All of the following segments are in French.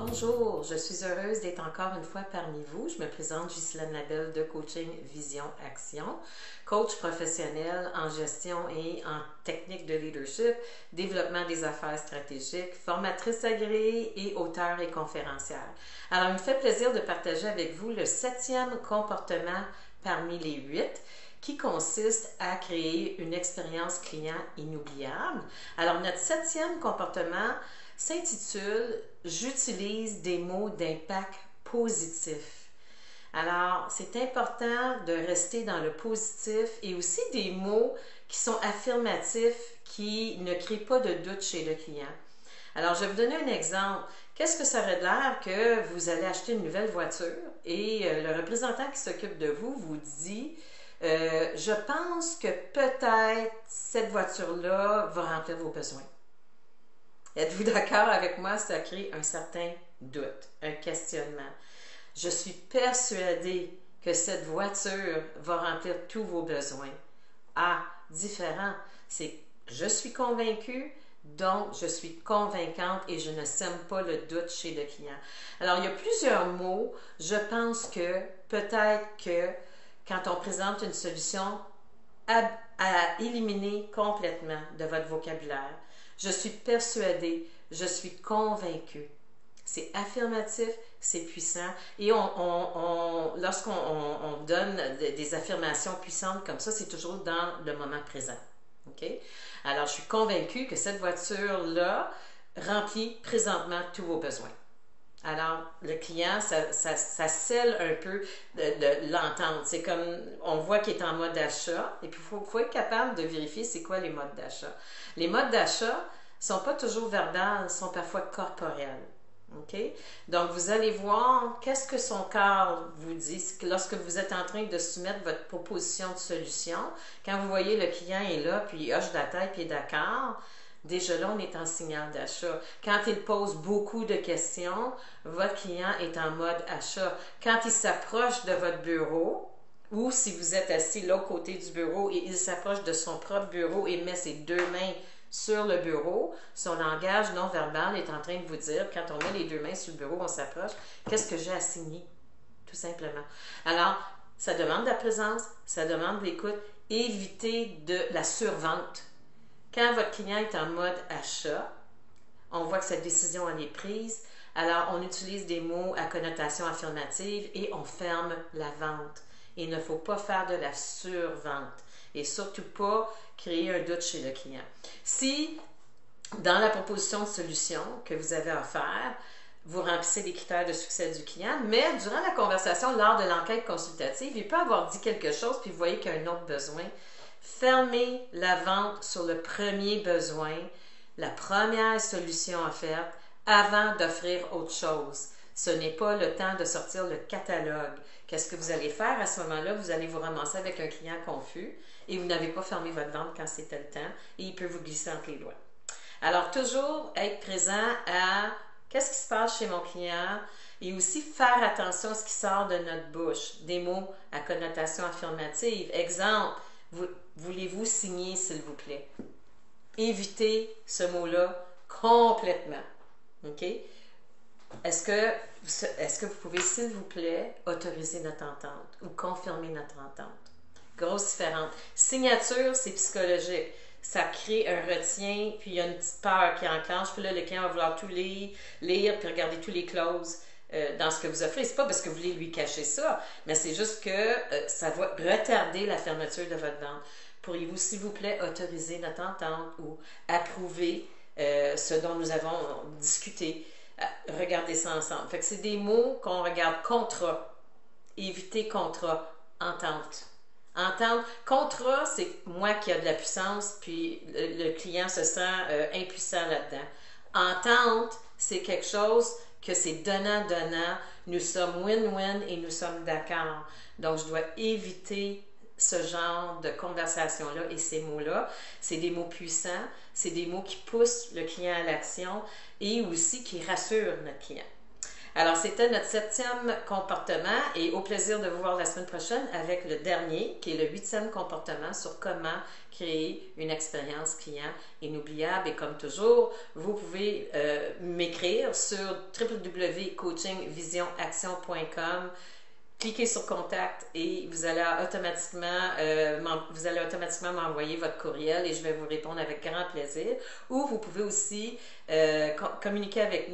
Bonjour, je suis heureuse d'être encore une fois parmi vous. Je me présente Ghislaine Labelle de Coaching Vision Action, coach professionnel en gestion et en technique de leadership, développement des affaires stratégiques, formatrice agréée et auteure et conférencière. Alors, il me fait plaisir de partager avec vous le 7e comportement parmi les 8 qui consiste à créer une expérience client inoubliable. Alors, notre 7e comportement s'intitule « J'utilise des mots d'impact positif ». Alors, c'est important de rester dans le positif et aussi des mots qui sont affirmatifs, qui ne créent pas de doute chez le client. Alors, je vais vous donner un exemple. Qu'est-ce que ça aurait l'air que vous allez acheter une nouvelle voiture et le représentant qui s'occupe de vous vous dit « Je pense que peut-être cette voiture-là va remplir vos besoins ». Êtes-vous d'accord avec moi? Ça crée un certain doute, un questionnement. Je suis persuadée que cette voiture va remplir tous vos besoins. Ah, différent, c'est je suis convaincue, donc je suis convaincante et je ne sème pas le doute chez le client. Alors, il y a plusieurs mots. Je pense que, peut-être que, quand on présente une solution, à éliminer complètement de votre vocabulaire. Je suis persuadée, je suis convaincue. C'est affirmatif, c'est puissant. Et lorsqu'on donne des affirmations puissantes comme ça, c'est toujours dans le moment présent. Okay? Alors, je suis convaincue que cette voiture-là remplit présentement tous vos besoins. Alors, le client, ça scelle un peu de l'entente. C'est comme, on voit qu'il est en mode achat, et puis il faut être capable de vérifier c'est quoi les modes d'achat. Les modes d'achat ne sont pas toujours verbales, sont parfois corporels. Okay? Donc, vous allez voir qu'est-ce que son corps vous dit lorsque vous êtes en train de soumettre votre proposition de solution. Quand vous voyez le client est là, puis il hoche de la tête, puis il est d'accord. Déjà là, on est en signal d'achat. Quand il pose beaucoup de questions, votre client est en mode achat. Quand il s'approche de votre bureau, ou si vous êtes assis de l'autre côté du bureau et il s'approche de son propre bureau et met ses deux mains sur le bureau, son langage non verbal est en train de vous dire, quand on met les deux mains sur le bureau, on s'approche, qu'est-ce que j'ai à signer? Tout simplement. Alors, ça demande de la présence, ça demande de l'écoute. Évitez de la survente. Quand votre client est en mode achat, on voit que cette décision elle est prise, alors on utilise des mots à connotation affirmative et on ferme la vente. Il ne faut pas faire de la survente et surtout pas créer un doute chez le client. Si, dans la proposition de solution que vous avez à faire, vous remplissez les critères de succès du client, mais durant la conversation, lors de l'enquête consultative, il peut avoir dit quelque chose puis vous voyez qu'il y a un autre besoin. Fermez la vente sur le premier besoin, la première solution offerte, avant d'offrir autre chose. Ce n'est pas le temps de sortir le catalogue. Qu'est-ce que vous allez faire à ce moment-là? Vous allez vous ramasser avec un client confus et vous n'avez pas fermé votre vente quand c'était le temps et il peut vous glisser entre les doigts. Alors, toujours être présent à qu'est-ce qui se passe chez mon client et aussi faire attention à ce qui sort de notre bouche. Des mots à connotation affirmative. Exemple, voulez-vous signer, s'il vous plaît? Évitez ce mot-là complètement. OK? Est-ce que vous pouvez, s'il vous plaît, autoriser notre entente ou confirmer notre entente? Grosse différence. Signature, c'est psychologique. Ça crée un retien, puis il y a une petite peur qui enclenche, puis là, le client va vouloir tout lire, puis regarder tous les clauses dans ce que vous offrez. C'est pas parce que vous voulez lui cacher ça, mais c'est juste que ça va retarder la fermeture de votre vente. Pourriez-vous, s'il vous plaît, autoriser notre entente ou approuver ce dont nous avons discuté? Regardez ça ensemble. Fait que c'est des mots qu'on regarde. Contrat. Éviter contrat. Entente. Entente. Contrat, c'est moi qui a de la puissance, puis le client se sent impuissant là-dedans. Entente, c'est quelque chose que c'est donnant-donnant. Nous sommes win-win et nous sommes d'accord. Donc, je dois éviter ce genre de conversation-là et ces mots-là. C'est des mots puissants, c'est des mots qui poussent le client à l'action et aussi qui rassurent notre client. Alors, c'était notre 7e comportement et au plaisir de vous voir la semaine prochaine avec le dernier, qui est le 8e comportement sur comment créer une expérience client inoubliable. Et comme toujours, vous pouvez m'écrire sur www.coachingvisionaction.com. Cliquez sur contact et vous allez automatiquement m'envoyer votre courriel et je vais vous répondre avec grand plaisir. Ou vous pouvez aussi communiquer avec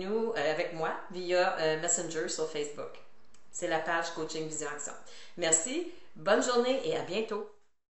moi via Messenger sur Facebook. C'est la page Coaching Vision Action. Merci, bonne journée et à bientôt.